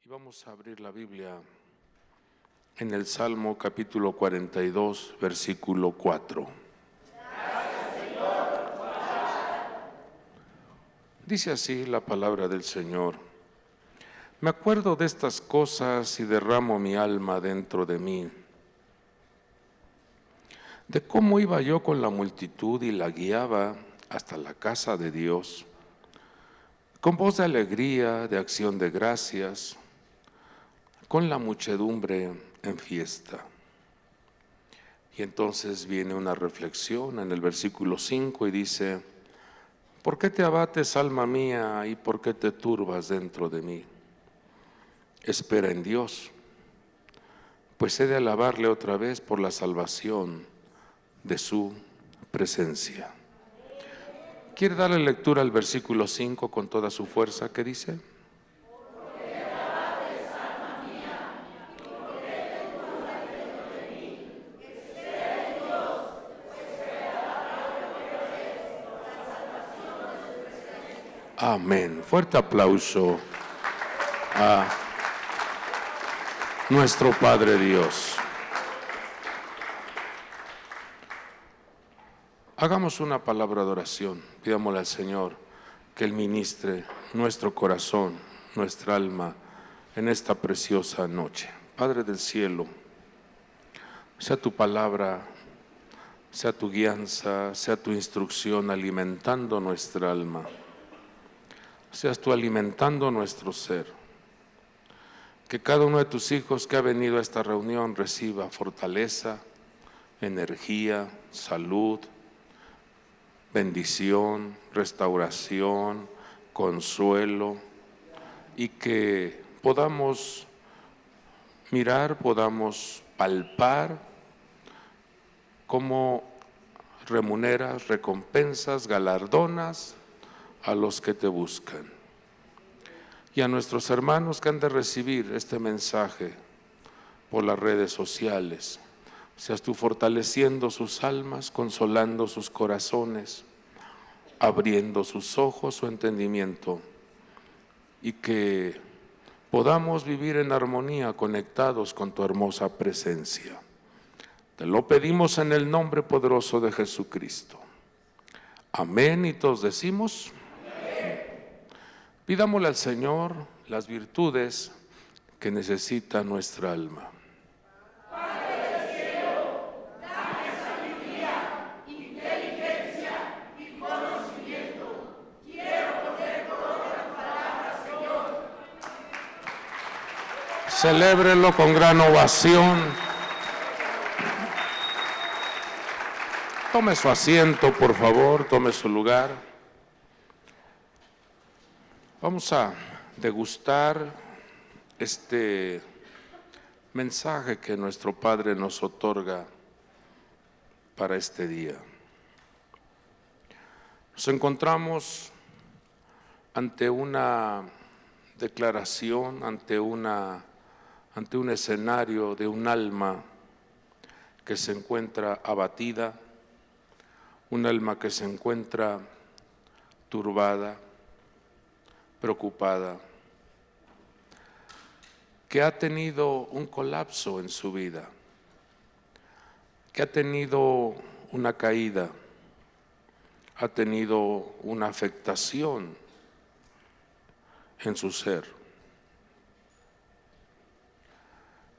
Y vamos a abrir la Biblia en el Salmo capítulo 42, versículo 4. Dice así la palabra del Señor: Me acuerdo de estas cosas y derramo mi alma dentro de mí, de cómo iba yo con la multitud y la guiaba hasta la casa de Dios, con voz de alegría, de acción de gracias, con la muchedumbre en fiesta. Y entonces viene una reflexión en el versículo 5 y dice: ¿Por qué te abates, alma mía, y por qué te turbas dentro de mí? Espera en Dios, pues he de alabarle otra vez por la salvación de su presencia. ¿Quiere darle lectura al versículo 5 con toda su fuerza? ¿Qué dice? Amén. Fuerte aplauso a nuestro Padre Dios. Hagamos una palabra de oración. Pidámosle al Señor que Él ministre nuestro corazón, nuestra alma en esta preciosa noche. Padre del cielo, sea tu palabra, sea tu guianza, sea tu instrucción alimentando nuestra alma. Seas tú alimentando nuestro ser. Que cada uno de tus hijos que ha venido a esta reunión reciba fortaleza, energía, salud, bendición, restauración, consuelo, y que podamos mirar, podamos palpar cómo remuneras, recompensas, galardonas a los que te buscan. Y a nuestros hermanos que han de recibir este mensaje por las redes sociales, seas tú fortaleciendo sus almas, consolando sus corazones, abriendo sus ojos, su entendimiento, y que podamos vivir en armonía, conectados con tu hermosa presencia. Te lo pedimos en el nombre poderoso de Jesucristo. Amén. Y todos decimos: pidámosle al Señor las virtudes que necesita nuestra alma. Padre del cielo, dame sabiduría, inteligencia y conocimiento. Quiero poner todas las palabras, Señor. Celébrelo con gran ovación. Tome su asiento, por favor, tome su lugar. Vamos a degustar este mensaje que nuestro Padre nos otorga para este día. Nos encontramos ante una declaración, ante un escenario de un alma que se encuentra abatida, un alma que se encuentra turbada, preocupada, que ha tenido un colapso en su vida, que ha tenido una caída, ha tenido una afectación en su ser.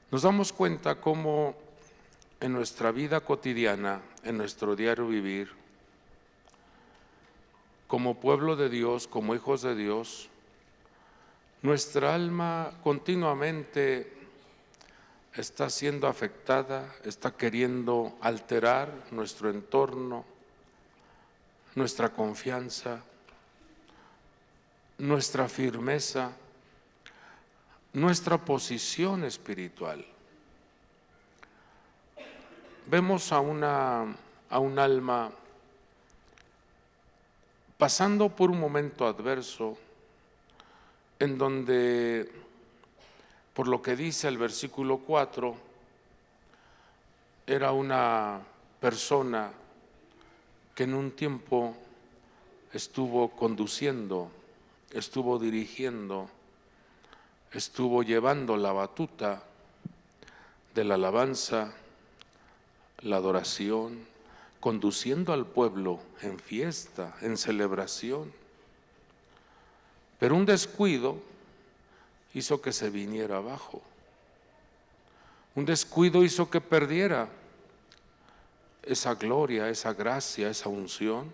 Nos damos cuenta cómo en nuestra vida cotidiana, en nuestro diario vivir, como pueblo de Dios, como hijos de Dios, nuestra alma continuamente está siendo afectada, está queriendo alterar nuestro entorno, nuestra confianza, nuestra firmeza, nuestra posición espiritual. Vemos a un alma pasando por un momento adverso en donde, por lo que dice el versículo 4, era una persona que en un tiempo estuvo conduciendo, estuvo dirigiendo estuvo llevando la batuta de la alabanza, la adoración, conduciendo al pueblo en fiesta, en celebración. Pero un descuido hizo que se viniera abajo. Un descuido hizo que perdiera esa gloria, esa gracia, esa unción.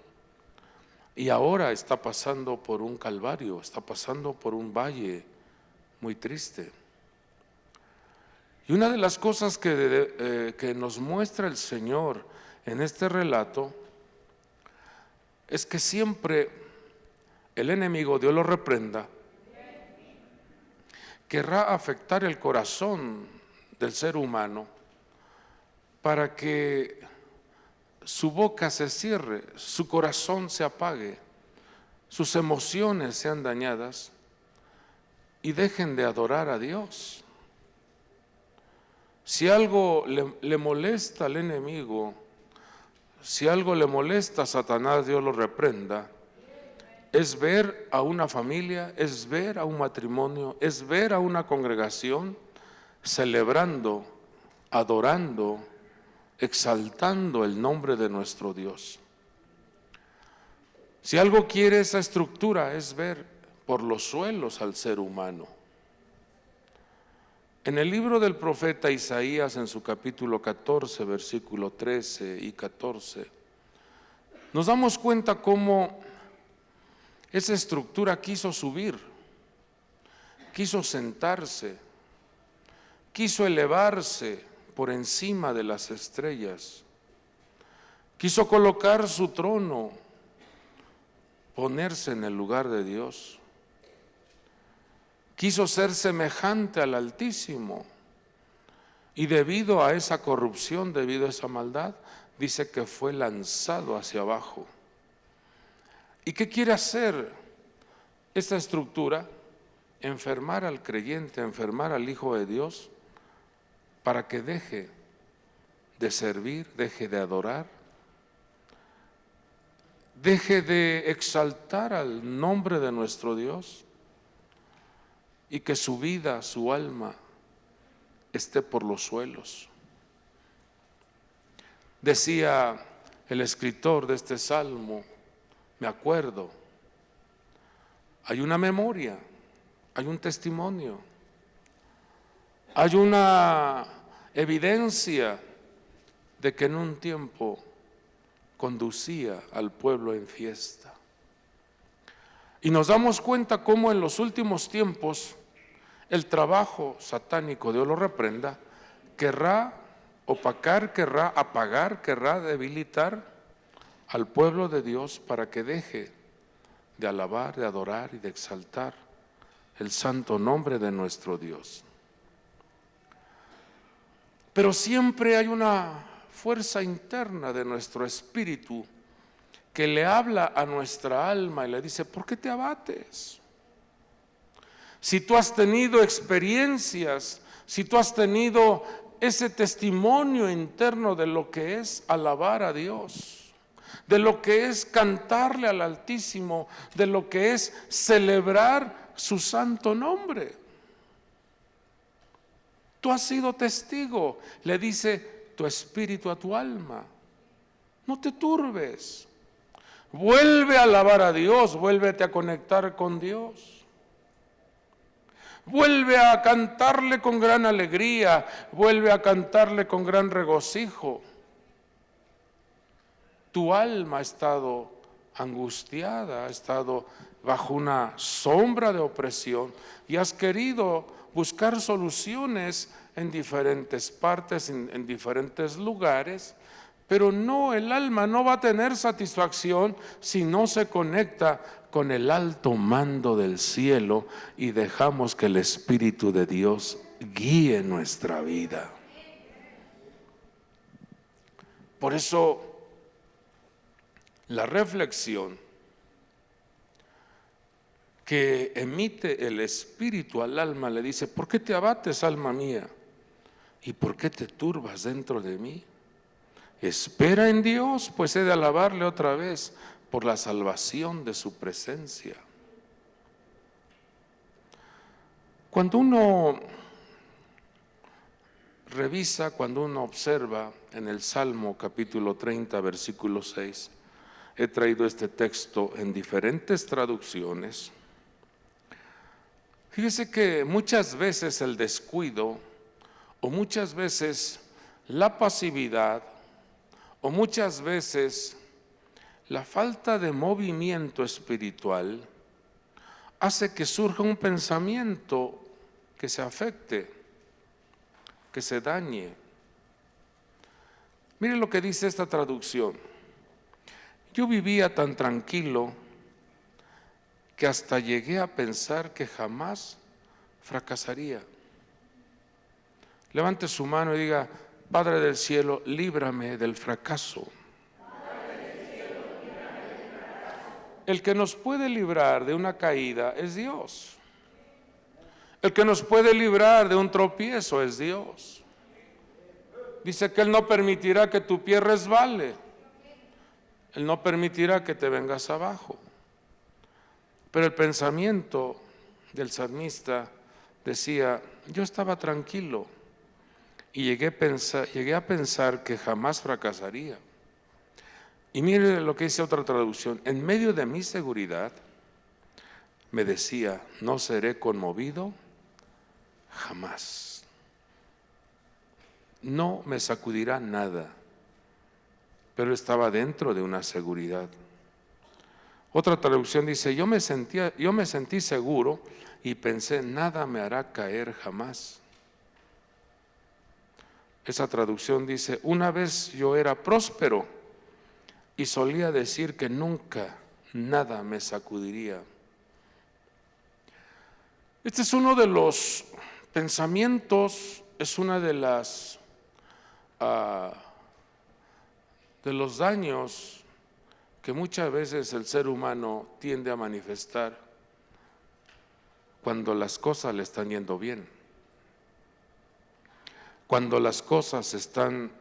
Y ahora está pasando por un calvario, está pasando por un valle muy triste. Y una de las cosas que nos muestra el Señor en este relato es que siempre el enemigo, Dios lo reprenda, querrá afectar el corazón del ser humano para que su boca se cierre, su corazón se apague, sus emociones sean dañadas y dejen de adorar a Dios. Si algo le molesta al enemigo, si algo le molesta a Satanás, Dios lo reprenda, es ver a una familia, es ver a un matrimonio, es ver a una congregación celebrando, adorando, exaltando el nombre de nuestro Dios. Si algo quiere esa estructura es ver por los suelos al ser humano. En el libro del profeta Isaías, en su capítulo 14, versículo 13 y 14, nos damos cuenta cómo esa estructura quiso subir, quiso sentarse, quiso elevarse por encima de las estrellas, quiso colocar su trono, ponerse en el lugar de Dios. Quiso ser semejante al Altísimo y debido a esa corrupción, debido a esa maldad, dice que fue lanzado hacia abajo. ¿Y qué quiere hacer esta estructura? Enfermar al creyente, enfermar al Hijo de Dios para que deje de servir, deje de adorar, deje de exaltar al nombre de nuestro Dios y que su vida, su alma esté por los suelos. Decía el escritor de este salmo, me acuerdo, hay una memoria, hay un testimonio, hay una evidencia de que en un tiempo conducía al pueblo en fiesta. Y nos damos cuenta cómo en los últimos tiempos el trabajo satánico, Dios lo reprenda, querrá opacar, querrá apagar, querrá debilitar al pueblo de Dios para que deje de alabar, de adorar y de exaltar el santo nombre de nuestro Dios. Pero siempre hay una fuerza interna de nuestro espíritu que le habla a nuestra alma y le dice, ¿por qué te abates? Si tú has tenido experiencias, si tú has tenido ese testimonio interno de lo que es alabar a Dios, de lo que es cantarle al Altísimo, de lo que es celebrar su santo nombre. Tú has sido testigo, le dice tu espíritu a tu alma. No te turbes. Vuelve a alabar a Dios, vuélvete a conectar con Dios. Vuelve a cantarle con gran alegría, vuelve a cantarle con gran regocijo. Tu alma ha estado angustiada, ha estado bajo una sombra de opresión y has querido buscar soluciones en diferentes partes, en diferentes lugares, pero no, el alma no va a tener satisfacción si no se conecta con el alto mando del cielo y dejamos que el Espíritu de Dios guíe nuestra vida. Por eso, la reflexión que emite el Espíritu al alma le dice, ¿por qué te abates, alma mía? ¿Y por qué te turbas dentro de mí? Espera en Dios, pues he de alabarle otra vez por la salvación de su presencia. Cuando uno revisa, cuando uno observa en el Salmo capítulo 30, versículo 6, he traído este texto en diferentes traducciones. Fíjese que muchas veces el descuido, o muchas veces la pasividad, o muchas veces la falta de movimiento espiritual hace que surja un pensamiento que se afecte, que se dañe. Mire lo que dice esta traducción. Yo vivía tan tranquilo que hasta llegué a pensar que jamás fracasaría. Levante su mano y diga: Padre del cielo, líbrame del fracaso. El que nos puede librar de una caída es Dios. El que nos puede librar de un tropiezo es Dios. Dice que Él no permitirá que tu pie resbale. Él no permitirá que te vengas abajo. Pero el pensamiento del salmista decía: yo estaba tranquilo y llegué a pensar que jamás fracasaría. Y mire lo que dice otra traducción: en medio de mi seguridad me decía, no seré conmovido jamás. No me sacudirá nada, pero estaba dentro de una seguridad. Otra traducción dice: yo me sentí seguro y pensé, nada me hará caer jamás. Esa traducción dice: una vez yo era próspero y solía decir que nunca nada me sacudiría. Este es uno de los pensamientos, es una de los daños que muchas veces el ser humano tiende a manifestar cuando las cosas le están yendo bien, cuando las cosas están,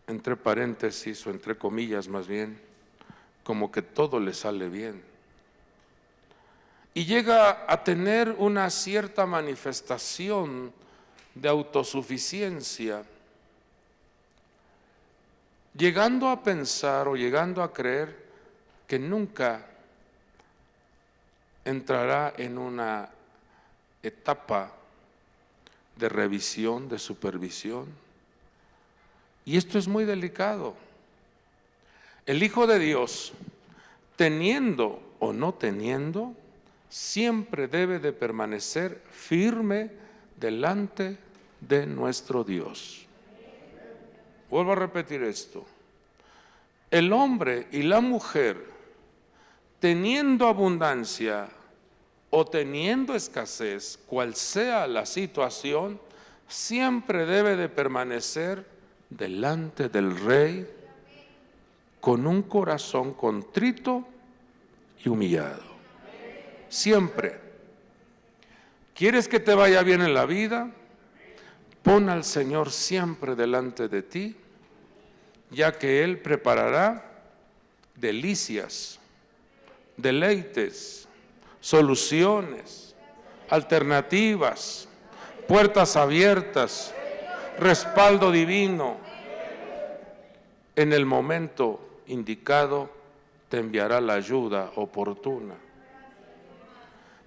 entre paréntesis o entre comillas más bien, como que todo le sale bien. Y llega a tener una cierta manifestación de autosuficiencia, llegando a pensar o llegando a creer que nunca entrará en una etapa de revisión, de supervisión. Y esto es muy delicado. El Hijo de Dios, teniendo o no teniendo, siempre debe de permanecer firme delante de nuestro Dios. Vuelvo a repetir esto. El hombre y la mujer, teniendo abundancia o teniendo escasez, cual sea la situación, siempre debe de permanecer delante del Rey con un corazón contrito y humillado. Siempre. ¿Quieres que te vaya bien en la vida? Pon al Señor siempre delante de ti, ya que Él preparará delicias, deleites, soluciones, alternativas, puertas abiertas, respaldo divino. En el momento indicado te enviará la ayuda oportuna.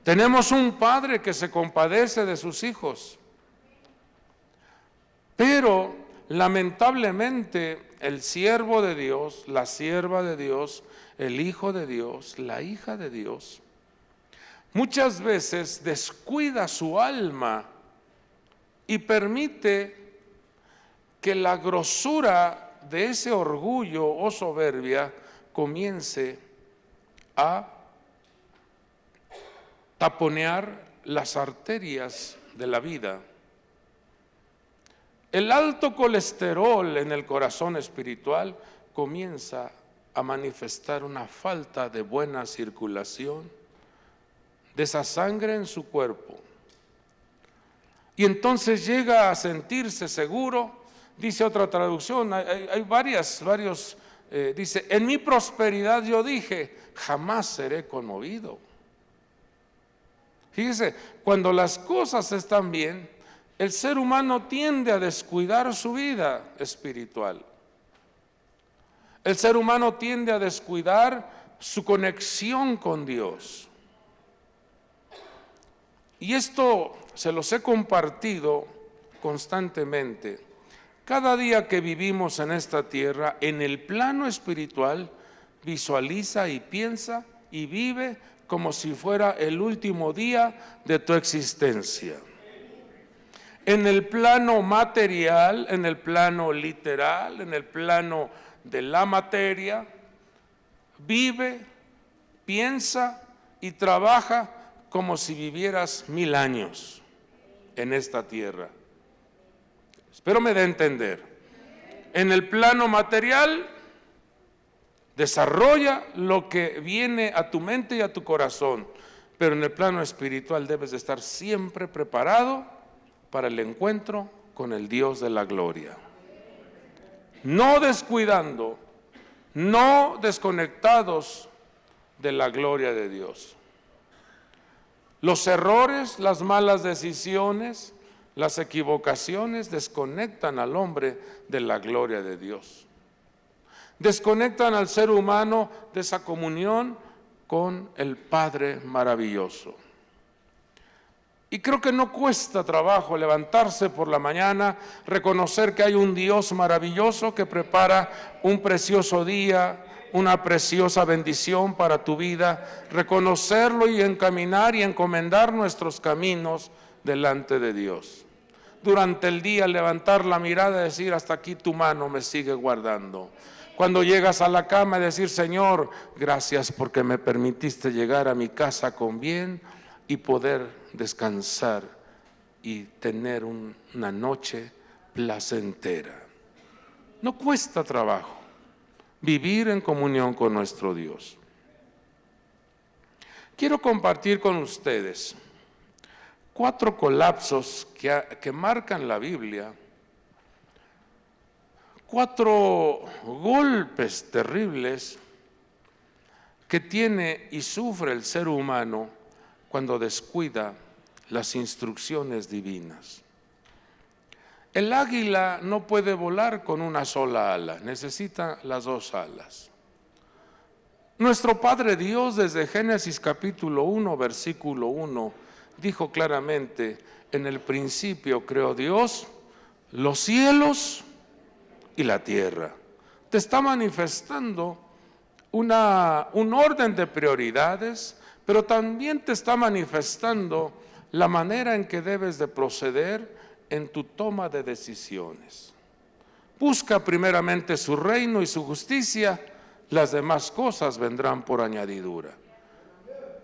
Tenemos un Padre que se compadece de sus hijos, pero lamentablemente el siervo de Dios, la sierva de Dios, el hijo de Dios, la hija de Dios, muchas veces descuida su alma y permite que la grosura de ese orgullo o soberbia comience a taponear las arterias de la vida. El alto colesterol en el corazón espiritual comienza a manifestar una falta de buena circulación de esa sangre en su cuerpo. Y entonces llega a sentirse seguro. Dice otra traducción, hay varios, dice: en mi prosperidad yo dije, jamás seré conmovido. Fíjese, cuando las cosas están bien, el ser humano tiende a descuidar su vida espiritual. El ser humano tiende a descuidar su conexión con Dios. Y esto se los he compartido constantemente. Cada día que vivimos en esta tierra, en el plano espiritual, visualiza y piensa y vive como si fuera el último día de tu existencia. En el plano material, en el plano literal, en el plano de la materia, vive, piensa y trabaja como si vivieras 1000 años en esta tierra. Espero me dé a entender. En el plano material, desarrolla lo que viene a tu mente y a tu corazón, pero en el plano espiritual debes de estar siempre preparado para el encuentro con el Dios de la gloria. No descuidando, no desconectados de la gloria de Dios. Los errores, las malas decisiones, las equivocaciones desconectan al hombre de la gloria de Dios. Desconectan al ser humano de esa comunión con el Padre maravilloso. Y creo que no cuesta trabajo levantarse por la mañana, reconocer que hay un Dios maravilloso que prepara un precioso día, una preciosa bendición para tu vida, reconocerlo y encaminar y encomendar nuestros caminos delante de Dios. Durante el día levantar la mirada y decir, hasta aquí tu mano me sigue guardando. Cuando llegas a la cama y decir, Señor, gracias porque me permitiste llegar a mi casa con bien y poder descansar y tener una noche placentera. No cuesta trabajo vivir en comunión con nuestro Dios. Quiero compartir con ustedes 4 colapsos que marcan la Biblia, 4 golpes terribles que tiene y sufre el ser humano cuando descuida las instrucciones divinas. El águila no puede volar con una sola ala, necesita las 2 alas. Nuestro Padre Dios, desde Génesis capítulo 1, versículo 1, dijo claramente, en el principio creó Dios los cielos y la tierra. Te está manifestando un orden de prioridades, pero también te está manifestando la manera en que debes de proceder en tu toma de decisiones. Busca primeramente su reino y su justicia, las demás cosas vendrán por añadidura.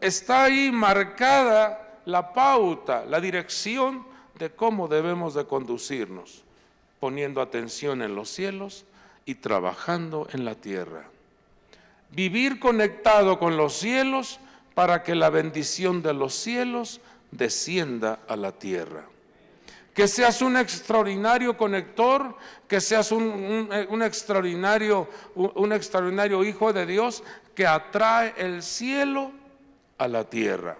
Está ahí marcada la pauta, la dirección de cómo debemos de conducirnos, poniendo atención en los cielos y trabajando en la tierra. Vivir conectado con los cielos para que la bendición de los cielos descienda a la tierra. Que seas un extraordinario conector, que seas un extraordinario hijo de Dios que atrae el cielo a la tierra.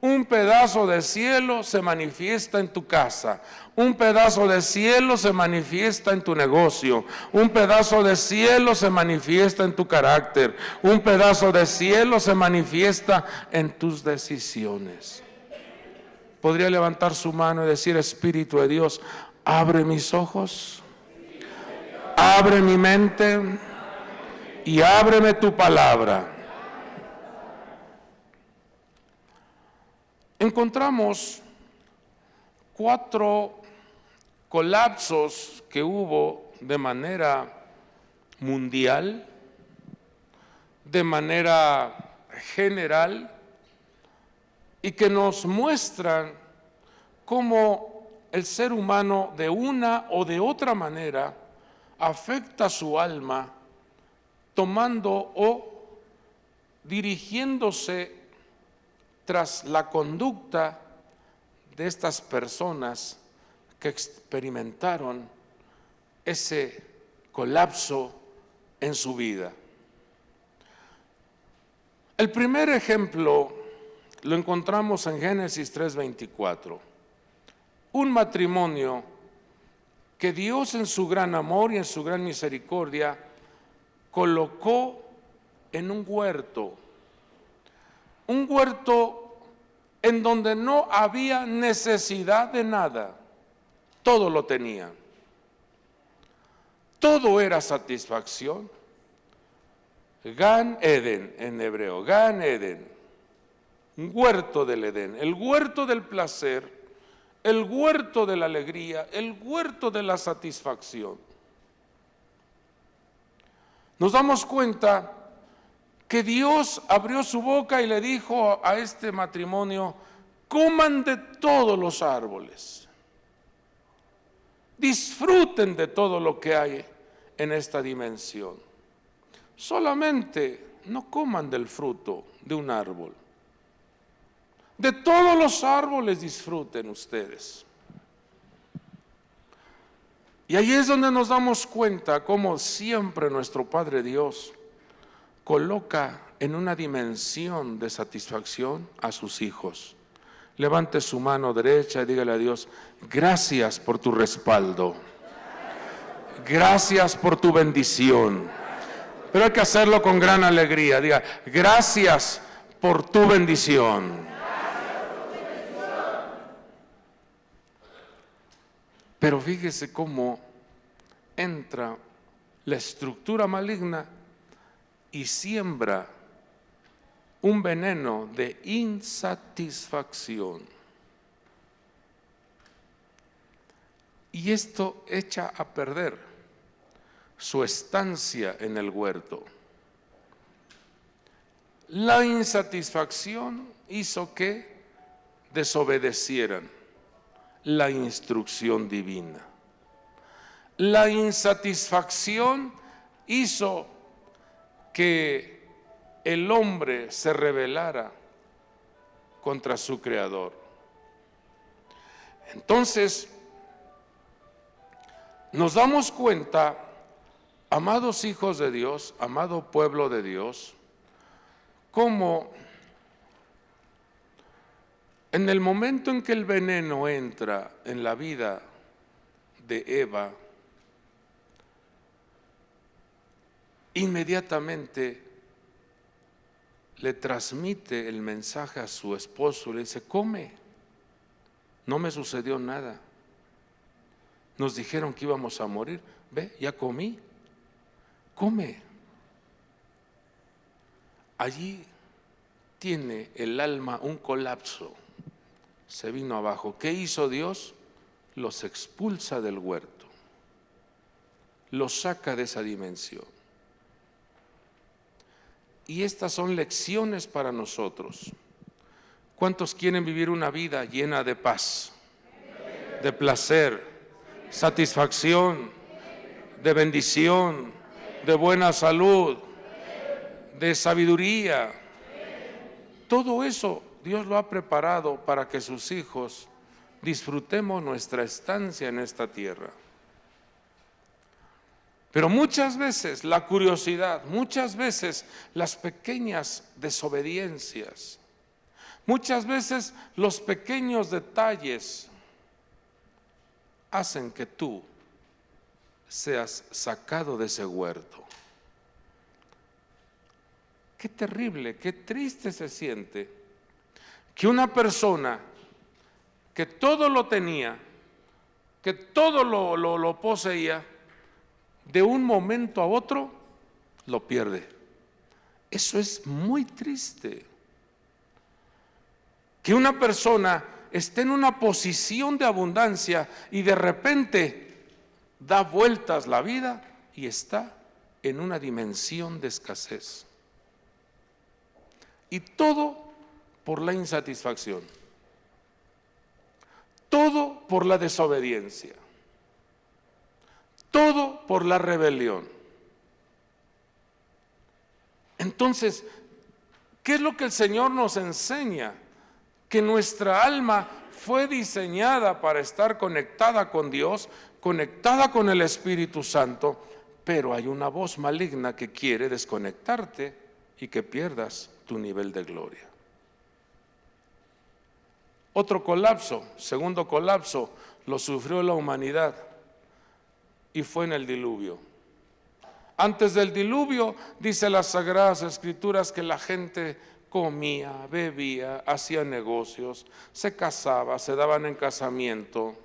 Un pedazo de cielo se manifiesta en tu casa, un pedazo de cielo se manifiesta en tu negocio, un pedazo de cielo se manifiesta en tu carácter, un pedazo de cielo se manifiesta en tus decisiones. Podría levantar su mano y decir, Espíritu de Dios, abre mis ojos, abre mi mente y ábreme tu palabra. Encontramos 4 colapsos que hubo de manera mundial, de manera general, y que nos muestran cómo el ser humano de una o de otra manera afecta su alma tomando o dirigiéndose tras la conducta de estas personas que experimentaron ese colapso en su vida. El primer ejemplo lo encontramos en Génesis 3:24. Un matrimonio que Dios en su gran amor y en su gran misericordia colocó en un huerto en donde no había necesidad de nada, todo lo tenían, todo era satisfacción. Gan Eden en hebreo, Gan Eden, un huerto del Edén, el huerto del placer, el huerto de la alegría, el huerto de la satisfacción. Nos damos cuenta que Dios abrió su boca y le dijo a este matrimonio: coman de todos los árboles, disfruten de todo lo que hay en esta dimensión. Solamente no coman del fruto de un árbol. De todos los árboles disfruten ustedes. Y ahí es donde nos damos cuenta cómo siempre nuestro Padre Dios coloca en una dimensión de satisfacción a sus hijos. Levante su mano derecha y dígale a Dios: gracias por tu respaldo, gracias por tu bendición. Pero hay que hacerlo con gran alegría. Diga: gracias por tu bendición. Pero fíjese cómo entra la estructura maligna y siembra un veneno de insatisfacción. Y esto echa a perder su estancia en el huerto. La insatisfacción hizo que desobedecieran la instrucción divina. La insatisfacción hizo que el hombre se rebelara contra su creador. Entonces, nos damos cuenta, amados hijos de Dios, amado pueblo de Dios, cómo en el momento en que el veneno entra en la vida de Eva, inmediatamente le transmite el mensaje a su esposo y le dice: come, no me sucedió nada. Nos dijeron que íbamos a morir, ve, ya comí, come. Allí tiene el alma un colapso, se vino abajo. ¿Qué hizo Dios? Los expulsa del huerto, los saca de esa dimensión. Y estas son lecciones para nosotros. ¿Cuántos quieren vivir una vida llena de paz, de placer, satisfacción, de bendición, de buena salud, de sabiduría? Todo eso Dios lo ha preparado para que sus hijos disfrutemos nuestra estancia en esta tierra. Pero muchas veces la curiosidad, muchas veces las pequeñas desobediencias, muchas veces los pequeños detalles hacen que tú seas sacado de ese huerto. Qué terrible, qué triste se siente que una persona que todo lo tenía, que todo lo poseía, de un momento a otro lo pierde. Eso es muy triste. Que una persona esté en una posición de abundancia y de repente da vueltas la vida y está en una dimensión de escasez. Y todo por la insatisfacción. Todo por la desobediencia. Todo por la rebelión. Entonces, ¿qué es lo que el Señor nos enseña? Que nuestra alma fue diseñada para estar conectada con Dios, conectada con el Espíritu Santo, pero hay una voz maligna que quiere desconectarte y que pierdas tu nivel de gloria. Otro colapso, segundo colapso, lo sufrió la humanidad y fue en el diluvio. Antes del diluvio, dice las Sagradas Escrituras, que la gente comía, bebía, hacía negocios, se casaba, se daban en casamiento,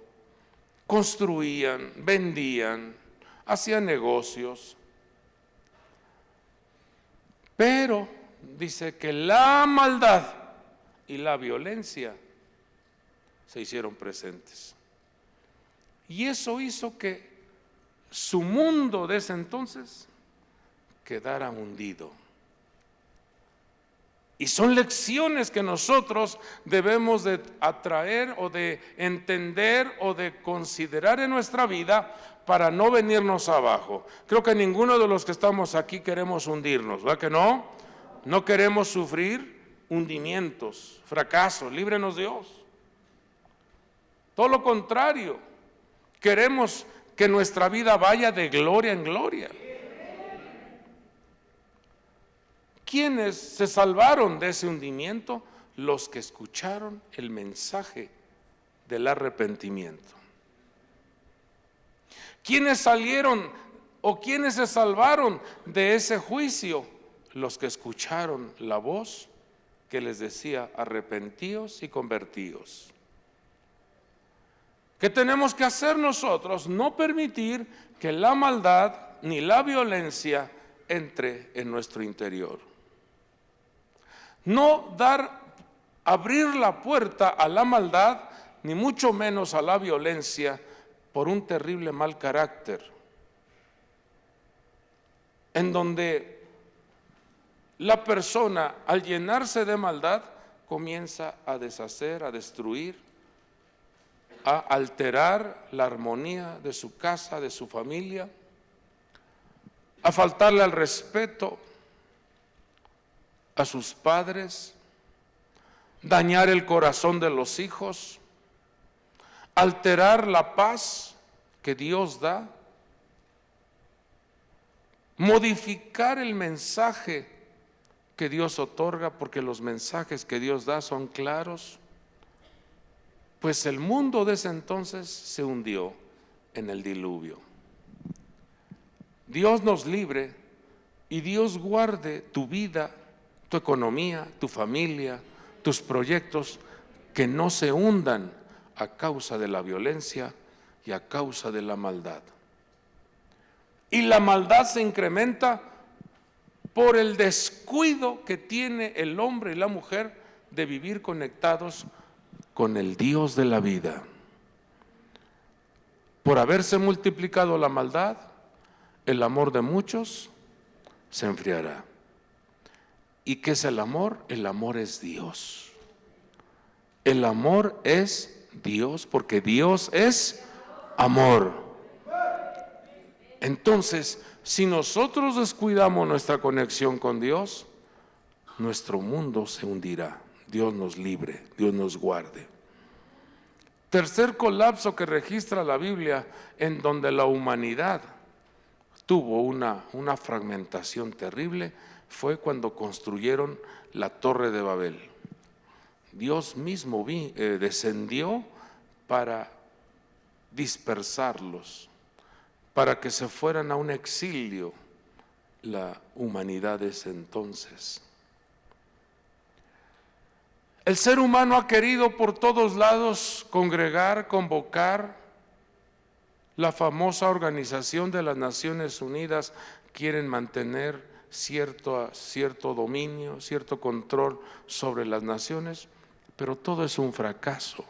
construían, vendían, hacían negocios. Pero dice que la maldad y la violencia se hicieron presentes. Y eso hizo que su mundo de ese entonces quedara hundido. Y son lecciones que nosotros debemos de atraer o de entender o de considerar en nuestra vida para no venirnos abajo. Creo que ninguno de los que estamos aquí queremos hundirnos, ¿verdad que no? No queremos sufrir hundimientos, fracasos, líbrenos Dios. Todo lo contrario, queremos que nuestra vida vaya de gloria en gloria. ¿Quiénes se salvaron de ese hundimiento? Los que escucharon el mensaje del arrepentimiento. ¿Quiénes salieron o quiénes se salvaron de ese juicio? Los que escucharon la voz que les decía: arrepentíos y convertíos. ¿Qué tenemos que hacer nosotros? No permitir que la maldad ni la violencia entre en nuestro interior. No abrir la puerta a la maldad, ni mucho menos a la violencia, por un terrible mal carácter, en donde la persona, al llenarse de maldad, comienza a deshacer, a destruir, a alterar la armonía de su casa, de su familia, a faltarle al respeto a sus padres, dañar el corazón de los hijos, alterar la paz que Dios da, modificar el mensaje que Dios otorga, porque los mensajes que Dios da son claros. Pues el mundo de ese entonces se hundió en el diluvio. Dios nos libre y Dios guarde tu vida, tu economía, tu familia, tus proyectos, que no se hundan a causa de la violencia y a causa de la maldad. Y la maldad se incrementa por el descuido que tiene el hombre y la mujer de vivir conectados con el Dios de la vida. Por haberse multiplicado la maldad, el amor de muchos se enfriará. ¿Y qué es el amor? El amor es Dios. El amor es Dios, porque Dios es amor. Entonces, si nosotros descuidamos nuestra conexión con Dios, nuestro mundo se hundirá. Dios nos libre, Dios nos guarde. Tercer colapso que registra la Biblia, en donde la humanidad tuvo una fragmentación terrible, fue cuando construyeron la Torre de Babel. Dios mismo descendió para dispersarlos, para que se fueran a un exilio la humanidad de ese entonces. El ser humano ha querido por todos lados congregar, convocar. La famosa Organización de las Naciones Unidas quieren mantener cierto dominio, cierto control sobre las naciones, pero todo es un fracaso,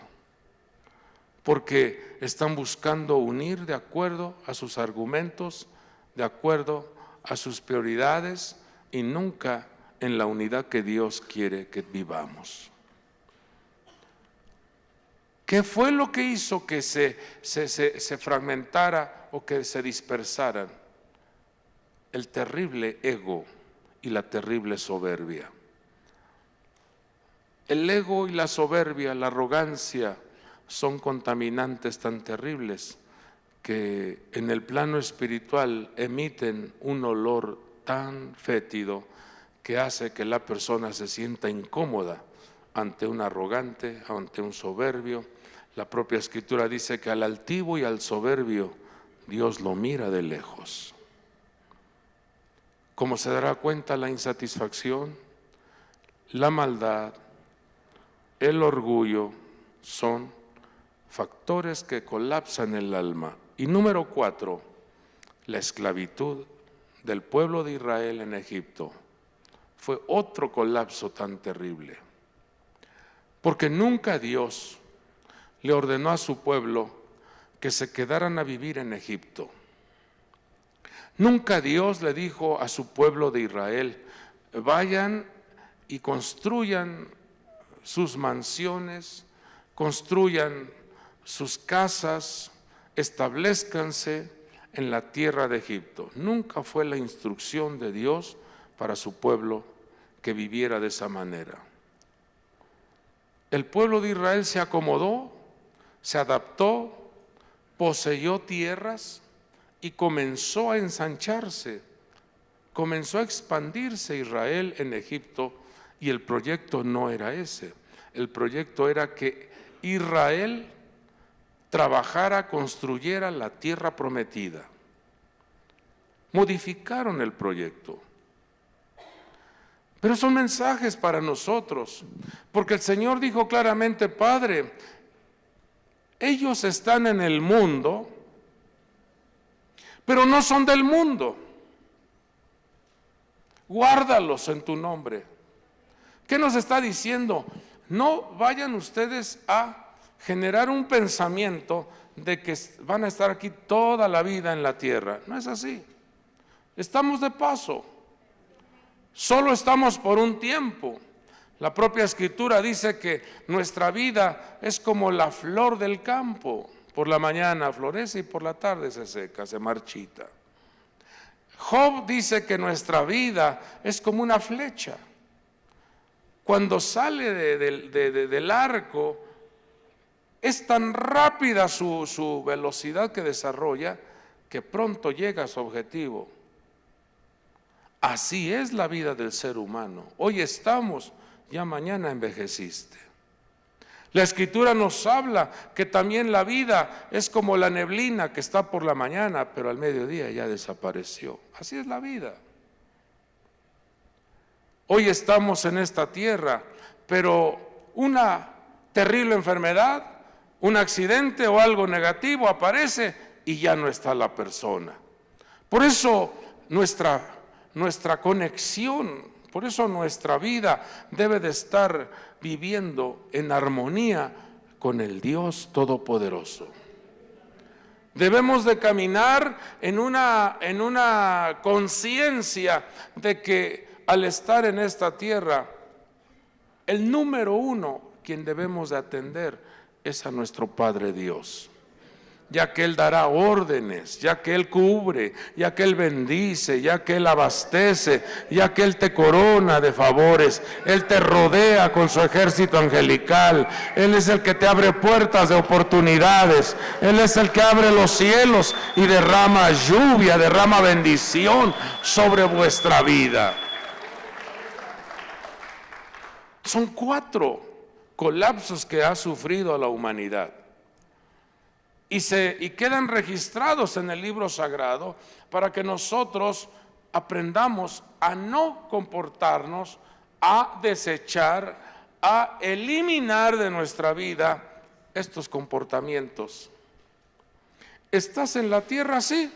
porque están buscando unir de acuerdo a sus argumentos, de acuerdo a sus prioridades, y nunca en la unidad que Dios quiere que vivamos. ¿Qué fue lo que hizo que se fragmentara o que se dispersaran? El terrible ego y la terrible soberbia. El ego y la soberbia, la arrogancia, son contaminantes tan terribles que en el plano espiritual emiten un olor tan fétido que hace que la persona se sienta incómoda ante un arrogante, ante un soberbio. La propia Escritura dice que al altivo y al soberbio Dios lo mira de lejos. Como se dará cuenta, la insatisfacción, la maldad, el orgullo son factores que colapsan el alma. Y número 4, la esclavitud del pueblo de Israel en Egipto fue otro colapso tan terrible, porque nunca Dios le ordenó a su pueblo que se quedaran a vivir en Egipto. Nunca Dios le dijo a su pueblo de Israel: vayan y construyan sus mansiones, construyan sus casas, establezcanse en la tierra de Egipto. Nunca fue la instrucción de Dios para su pueblo que viviera de esa manera. El pueblo de Israel se acomodó, se adaptó, poseyó tierras y comenzó a ensancharse, comenzó a expandirse Israel en Egipto, y el proyecto no era ese. El proyecto era que Israel trabajara, construyera la tierra prometida. Modificaron el proyecto. Pero son mensajes para nosotros, porque el Señor dijo claramente: Padre, ellos están en el mundo, pero no son del mundo. Guárdalos en tu nombre. ¿Qué nos está diciendo? No vayan ustedes a generar un pensamiento de que van a estar aquí toda la vida en la tierra. No es así. Estamos de paso. Solo estamos por un tiempo. La propia Escritura dice que nuestra vida es como la flor del campo. Por la mañana florece y por la tarde se seca, se marchita. Job dice que nuestra vida es como una flecha. Cuando sale del arco, es tan rápida su velocidad que desarrolla que pronto llega a su objetivo. Así es la vida del ser humano. Hoy estamos, ya mañana envejeciste. La Escritura nos habla que también la vida es como la neblina que está por la mañana, pero al mediodía ya desapareció. Así es la vida. Hoy estamos en esta tierra, pero una terrible enfermedad, un accidente o algo negativo aparece y ya no está la persona. Por eso nuestra conexión, por eso nuestra vida debe de estar viviendo en armonía con el Dios Todopoderoso. Debemos de caminar en una conciencia de que al estar en esta tierra, el número uno quien debemos de atender es a nuestro Padre Dios, ya que Él dará órdenes, ya que Él cubre, ya que Él bendice, ya que Él abastece, ya que Él te corona de favores, Él te rodea con su ejército angelical. Él es el que te abre puertas de oportunidades, Él es el que abre los cielos y derrama lluvia, derrama bendición sobre vuestra vida. Son 4 colapsos que ha sufrido la humanidad. Y quedan registrados en el libro sagrado para que nosotros aprendamos a no comportarnos, a desechar, a eliminar de nuestra vida estos comportamientos. Estás en la tierra, sí,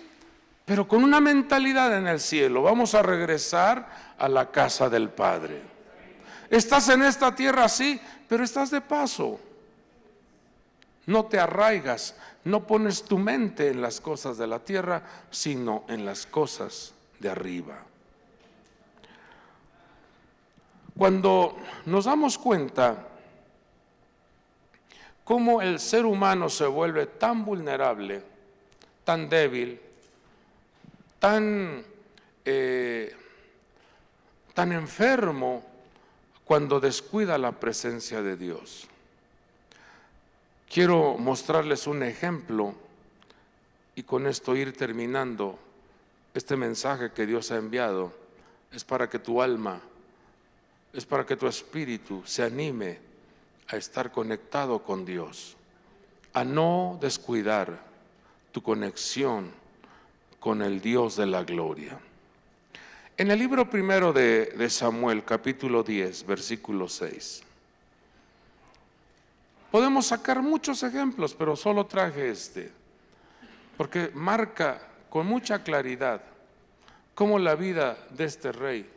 pero con una mentalidad en el cielo. Vamos a regresar a la casa del Padre. Estás en esta tierra, sí, pero estás de paso. No te arraigas, no pones tu mente en las cosas de la tierra, sino en las cosas de arriba. Cuando nos damos cuenta cómo el ser humano se vuelve tan vulnerable, tan débil, tan enfermo, cuando descuida la presencia de Dios. Quiero mostrarles un ejemplo y con esto ir terminando. Este mensaje que Dios ha enviado es para que tu alma, es para que tu espíritu se anime a estar conectado con Dios, a no descuidar tu conexión con el Dios de la gloria. En el libro primero de Samuel, capítulo 10, versículo 6, podemos sacar muchos ejemplos, pero solo traje este, porque marca con mucha claridad cómo la vida de este rey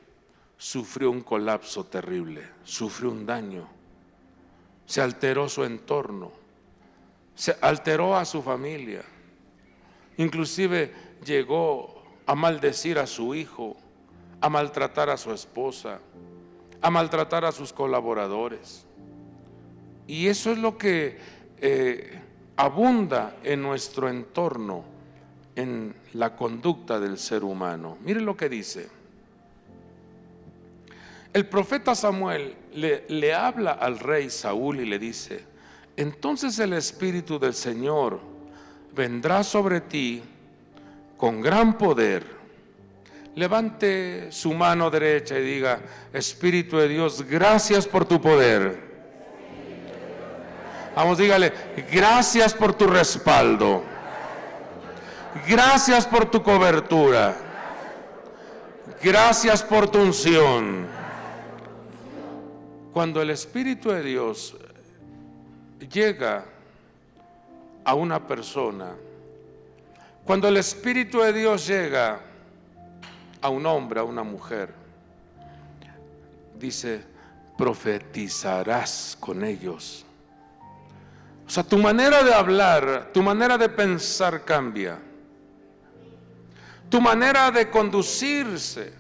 sufrió un colapso terrible, sufrió un daño, se alteró su entorno, se alteró a su familia, inclusive llegó a maldecir a su hijo, a maltratar a su esposa, a maltratar a sus colaboradores. Y eso es lo que abunda en nuestro entorno, en la conducta del ser humano. Miren lo que dice. El profeta Samuel le habla al rey Saúl y le dice: entonces el Espíritu del Señor vendrá sobre ti con gran poder. Levante su mano derecha y diga: Espíritu de Dios, gracias por tu poder. Vamos, dígale: gracias por tu respaldo. Gracias por tu cobertura. Gracias por tu unción. Cuando el Espíritu de Dios llega a una persona, cuando el Espíritu de Dios llega a un hombre, a una mujer, dice: profetizarás con ellos. O sea, tu manera de hablar, tu manera de pensar cambia. Tu manera de conducirse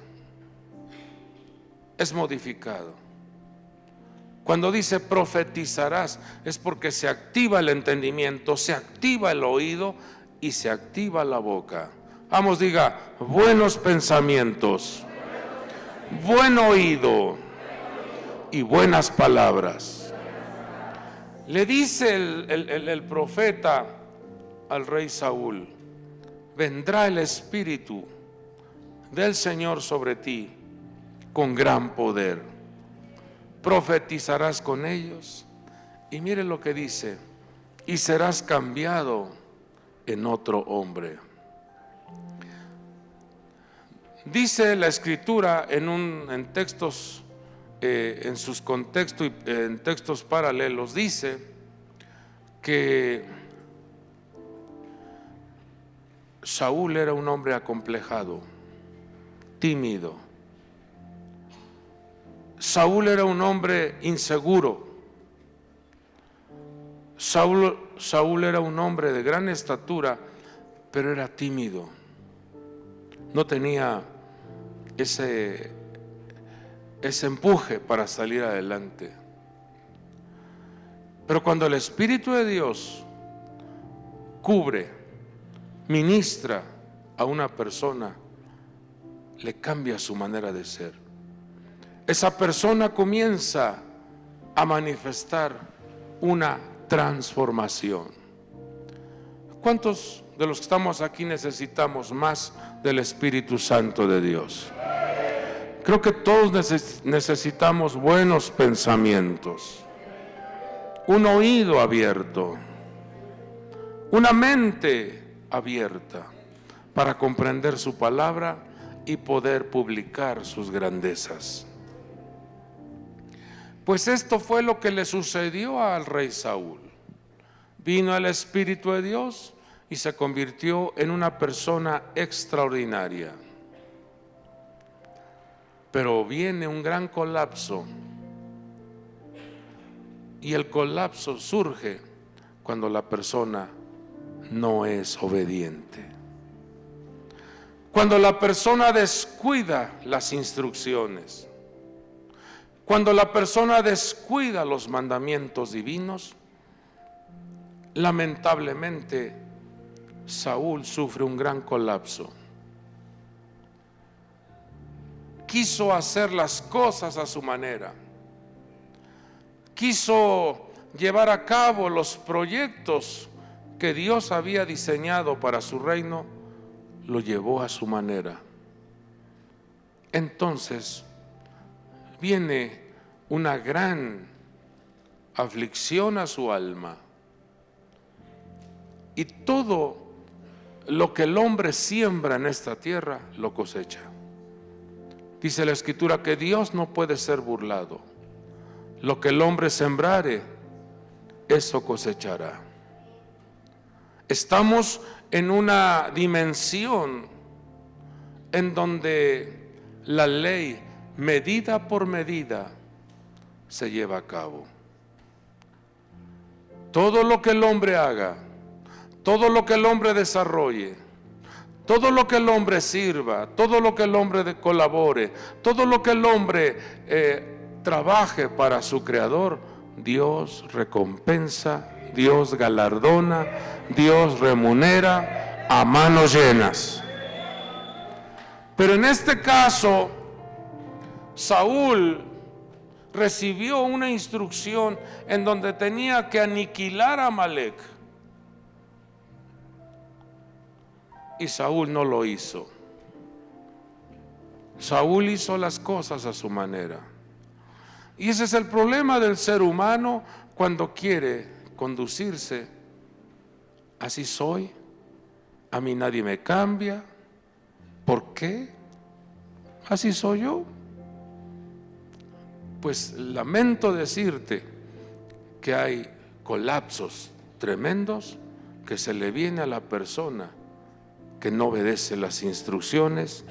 es modificado. Cuando dice profetizarás, es porque se activa el entendimiento, se activa el oído y se activa la boca. Vamos, diga: buenos pensamientos, buen oído y buenas palabras. Le dice el profeta al rey Saúl: vendrá el Espíritu del Señor sobre ti con gran poder. Profetizarás con ellos. Y mire lo que dice: y serás cambiado en otro hombre. Dice la Escritura en textos, en sus contextos y en textos paralelos, dice que Saúl era un hombre acomplejado, tímido. Saúl era un hombre inseguro. Saúl era un hombre de gran estatura, pero era tímido. No tenía ese empuje para salir adelante. Pero cuando el Espíritu de Dios cubre, ministra a una persona, le cambia su manera de ser. Esa persona comienza a manifestar una transformación. ¿Cuántos de los que estamos aquí necesitamos más del Espíritu Santo de Dios? Creo que todos necesitamos buenos pensamientos, un oído abierto, una mente abierta para comprender su palabra y poder publicar sus grandezas. Pues esto fue lo que le sucedió al rey Saúl. Vino el Espíritu de Dios y se convirtió en una persona extraordinaria. Pero viene un gran colapso, y el colapso surge cuando la persona no es obediente. Cuando la persona descuida las instrucciones, cuando la persona descuida los mandamientos divinos, lamentablemente Saúl sufre un gran colapso. Quiso hacer las cosas a su manera, quiso llevar a cabo los proyectos que Dios había diseñado para su reino, lo llevó a su manera. Entonces viene una gran aflicción a su alma. Y todo lo que el hombre siembra en esta tierra, lo cosecha. Dice la Escritura que Dios no puede ser burlado. Lo que el hombre sembrare, eso cosechará. Estamos en una dimensión en donde la ley, medida por medida, se lleva a cabo. Todo lo que el hombre haga, todo lo que el hombre desarrolle, todo lo que el hombre sirva, todo lo que el hombre colabore, todo lo que el hombre trabaje para su Creador, Dios recompensa, Dios galardona, Dios remunera a manos llenas. Pero en este caso, Saúl recibió una instrucción en donde tenía que aniquilar a Amalek. Y Saúl no lo hizo. Saúl hizo las cosas a su manera. Y ese es el problema del ser humano cuando quiere conducirse. Así soy, a mí nadie me cambia. ¿Por qué? Así soy yo. Pues lamento decirte que hay colapsos tremendos que se le viene a la persona que no obedece las instrucciones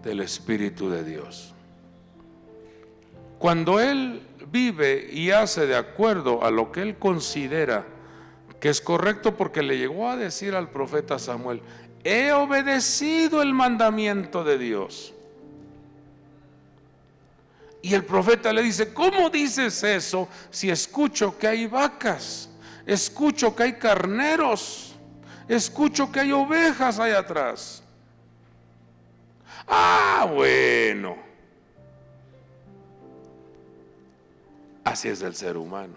del Espíritu de Dios. Cuando él vive y hace de acuerdo a lo que él considera que es correcto, porque le llegó a decir al profeta Samuel: he obedecido el mandamiento de Dios. Y el profeta le dice: ¿cómo dices eso si escucho que hay vacas, escucho que hay carneros, escucho que hay ovejas allá atrás? Ah, bueno. Así es el ser humano.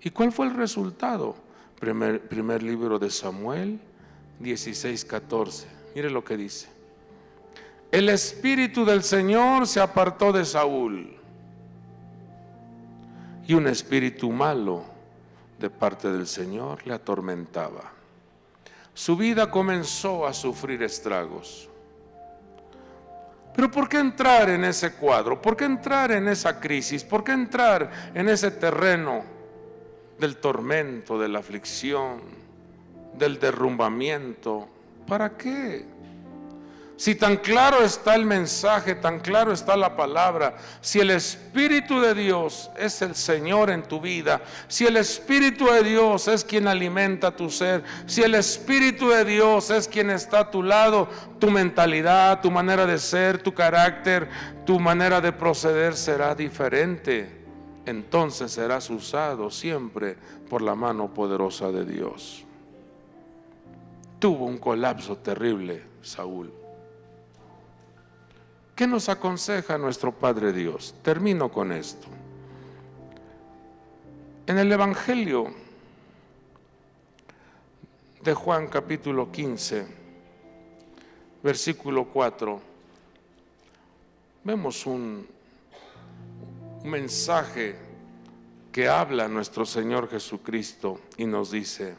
¿Y cuál fue el resultado? Primer libro de Samuel 16:14. Mire lo que dice: el espíritu del Señor se apartó de Saúl, y un espíritu malo de parte del Señor le atormentaba. Su vida comenzó a sufrir estragos. Pero ¿por qué entrar en ese cuadro? ¿Por qué entrar en esa crisis? ¿Por qué entrar en ese terreno del tormento, de la aflicción, del derrumbamiento? ¿Para qué? Si tan claro está el mensaje, tan claro está la palabra, si el Espíritu de Dios es el Señor en tu vida, si el Espíritu de Dios es quien alimenta tu ser, si el Espíritu de Dios es quien está a tu lado, tu mentalidad, tu manera de ser, tu carácter, tu manera de proceder será diferente. Entonces serás usado siempre por la mano poderosa de Dios. Tuvo un colapso terrible Saúl. ¿Qué nos aconseja nuestro Padre Dios? Termino con esto. En el Evangelio de Juan capítulo 15, versículo 4, vemos un mensaje que habla nuestro Señor Jesucristo y nos dice: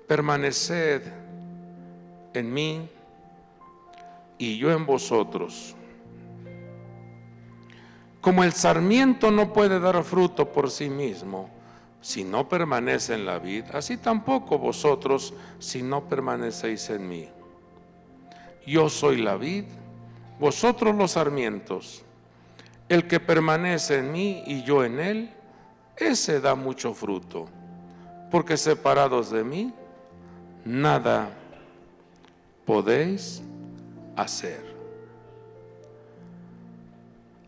permaneced en mí y yo en vosotros. Como el sarmiento no puede dar fruto por sí mismo si no permanece en la vid, así tampoco vosotros si no permanecéis en mí. Yo soy la vid, vosotros los sarmientos. El que permanece en mí y yo en él, ese da mucho fruto, porque separados de mí, nada podéis hacer.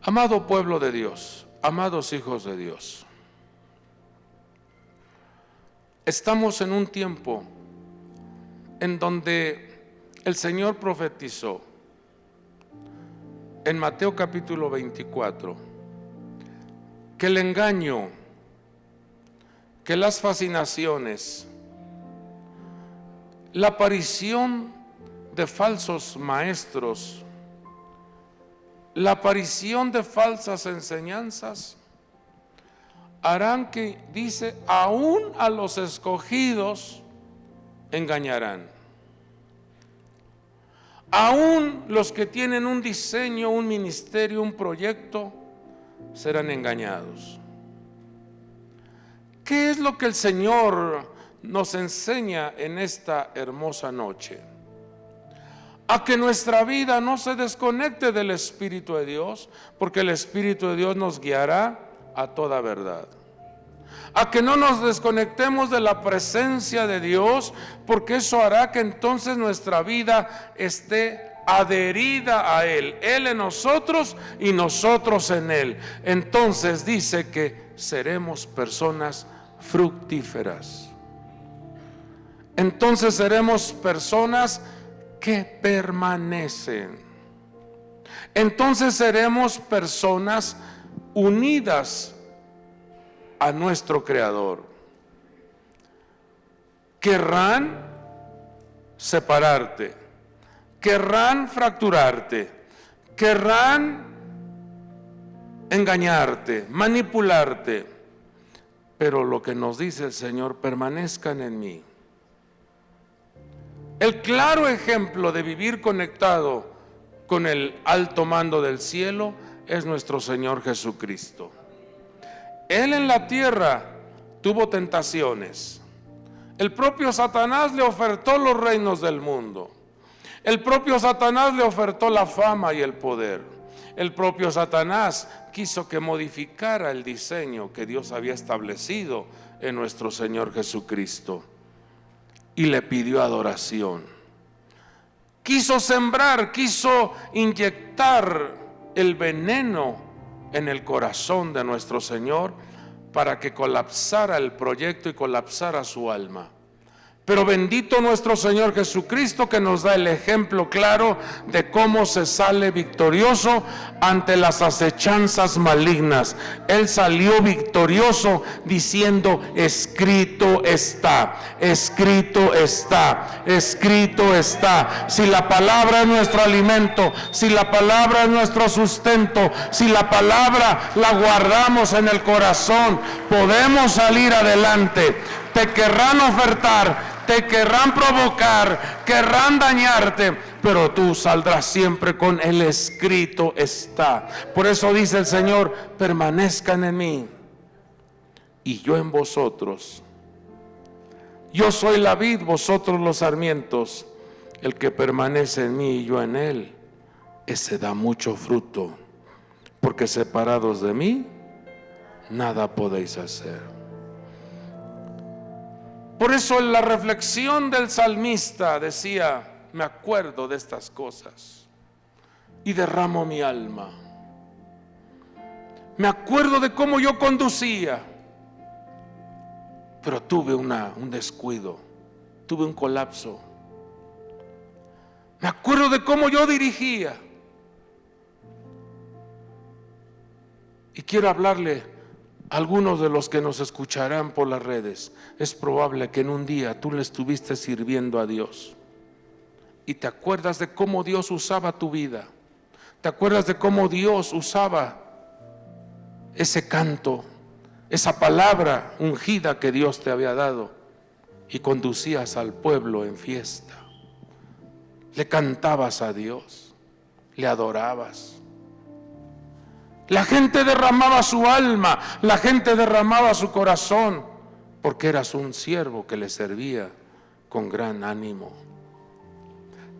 Amado pueblo de Dios, amados hijos de Dios, estamos en un tiempo en donde el Señor profetizó en Mateo capítulo 24 que el engaño, que las fascinaciones, la aparición de falsos maestros, la aparición de falsas enseñanzas harán que, dice, aún a los escogidos engañarán. Aún los que tienen un diseño, un ministerio, un proyecto, serán engañados. ¿Qué es lo que el Señor nos enseña en esta hermosa noche? A que nuestra vida no se desconecte del Espíritu de Dios, porque el Espíritu de Dios nos guiará a toda verdad. A que no nos desconectemos de la presencia de Dios, porque eso hará que entonces nuestra vida esté adherida a Él, Él en nosotros y nosotros en Él. Entonces dice que seremos personas fructíferas. Entonces seremos personas que permanecen. Entonces seremos personas unidas a nuestro Creador. Querrán separarte, querrán fracturarte, querrán engañarte, manipularte, pero lo que nos dice el Señor: permanezcan en mí. El claro ejemplo de vivir conectado con el alto mando del cielo es nuestro Señor Jesucristo. Él en la tierra tuvo tentaciones. El propio Satanás le ofertó los reinos del mundo. El propio Satanás le ofertó la fama y el poder. El propio Satanás quiso que modificara el diseño que Dios había establecido en nuestro Señor Jesucristo. Y le pidió adoración. Quiso sembrar, quiso inyectar el veneno en el corazón de nuestro Señor para que colapsara el proyecto y colapsara su alma. Pero bendito nuestro Señor Jesucristo, que nos da el ejemplo claro de cómo se sale victorioso ante las acechanzas malignas. Él salió victorioso diciendo: escrito está, escrito está, escrito está. Si la palabra es nuestro alimento, si la palabra es nuestro sustento, si la palabra la guardamos en el corazón, podemos salir adelante. Te querrán ofertar, te querrán provocar, querrán dañarte, pero tú saldrás siempre con el escrito está. Por eso dice el Señor: permanezcan en mí y yo en vosotros. Yo soy la vid, vosotros los sarmientos. El que permanece en mí y yo en él, ese da mucho fruto, porque separados de mí nada podéis hacer. Por eso en la reflexión del salmista decía: me acuerdo de estas cosas y derramo mi alma. Me acuerdo de cómo yo conducía, pero tuve un descuido, tuve un colapso. Me acuerdo de cómo yo dirigía. Y quiero hablarle algunos de los que nos escucharán por las redes. Es probable que en un día tú le estuviste sirviendo a Dios y te acuerdas de cómo Dios usaba tu vida. Te acuerdas de cómo Dios usaba ese canto, esa palabra ungida que Dios te había dado, y conducías al pueblo en fiesta. Le cantabas a Dios, le adorabas. La gente derramaba su alma, la gente derramaba su corazón, porque eras un siervo que le servía con gran ánimo.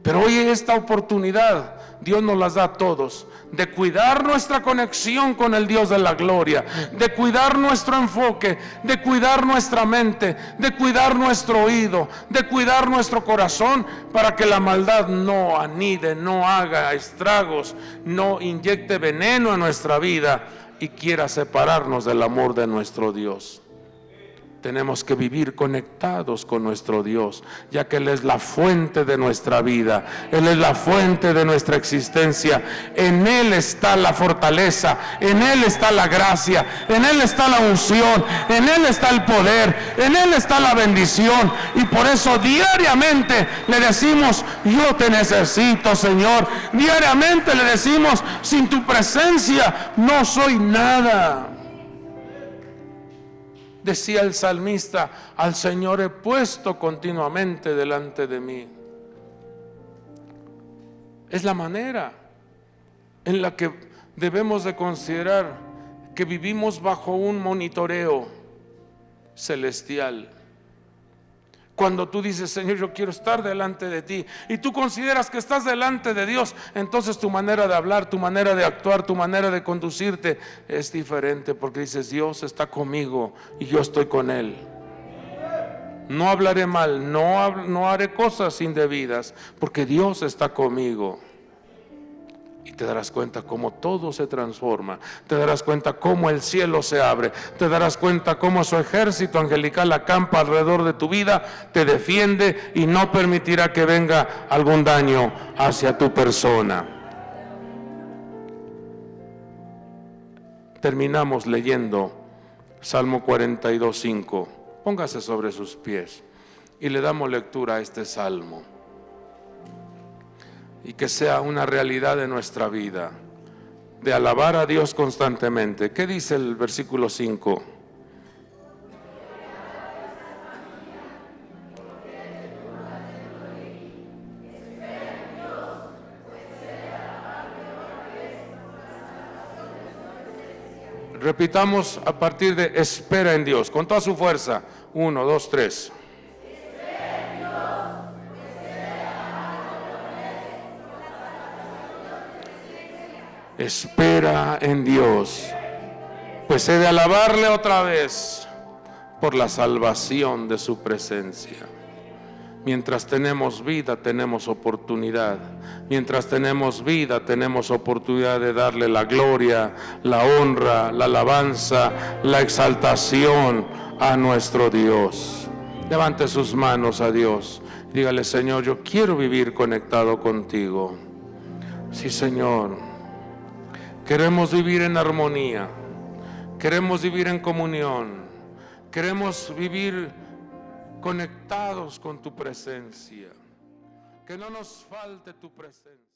Pero hoy esta oportunidad Dios nos las da a todos, de cuidar nuestra conexión con el Dios de la gloria, de cuidar nuestro enfoque, de cuidar nuestra mente, de cuidar nuestro oído, de cuidar nuestro corazón, para que la maldad no anide, no haga estragos, no inyecte veneno en nuestra vida y quiera separarnos del amor de nuestro Dios. Tenemos que vivir conectados con nuestro Dios, ya que Él es la fuente de nuestra vida, Él es la fuente de nuestra existencia. En Él está la fortaleza, en Él está la gracia, en Él está la unción, en Él está el poder, en Él está la bendición. Y por eso diariamente le decimos: yo te necesito, Señor. Diariamente le decimos: sin tu presencia no soy nada. Decía el salmista: al Señor he puesto continuamente delante de mí. Es la manera en la que debemos de considerar que vivimos bajo un monitoreo celestial. Cuando tú dices: Señor, yo quiero estar delante de ti, y tú consideras que estás delante de Dios, entonces tu manera de hablar, tu manera de actuar, tu manera de conducirte es diferente, porque dices: Dios está conmigo y yo estoy con Él. No hablaré mal, no haré cosas indebidas, porque Dios está conmigo. Y te darás cuenta cómo todo se transforma, te darás cuenta cómo el cielo se abre, te darás cuenta cómo su ejército angelical acampa alrededor de tu vida, te defiende y no permitirá que venga algún daño hacia tu persona. Terminamos leyendo Salmo 42:5. Póngase sobre sus pies y le damos lectura a este salmo. Y que sea una realidad de nuestra vida, de alabar a Dios constantemente. ¿Qué dice el versículo 5? Repitamos a partir de espera en Dios, con toda su fuerza. 1, 2, 3. Espera en Dios, pues he de alabarle otra vez por la salvación de su presencia. Mientras tenemos vida, tenemos oportunidad. Mientras tenemos vida, tenemos oportunidad de darle la gloria, la honra, la alabanza, la exaltación a nuestro Dios. Levante sus manos a Dios. Dígale: Señor, yo quiero vivir conectado contigo. Sí, Señor. Queremos vivir en armonía, queremos vivir en comunión, queremos vivir conectados con tu presencia. Que no nos falte tu presencia.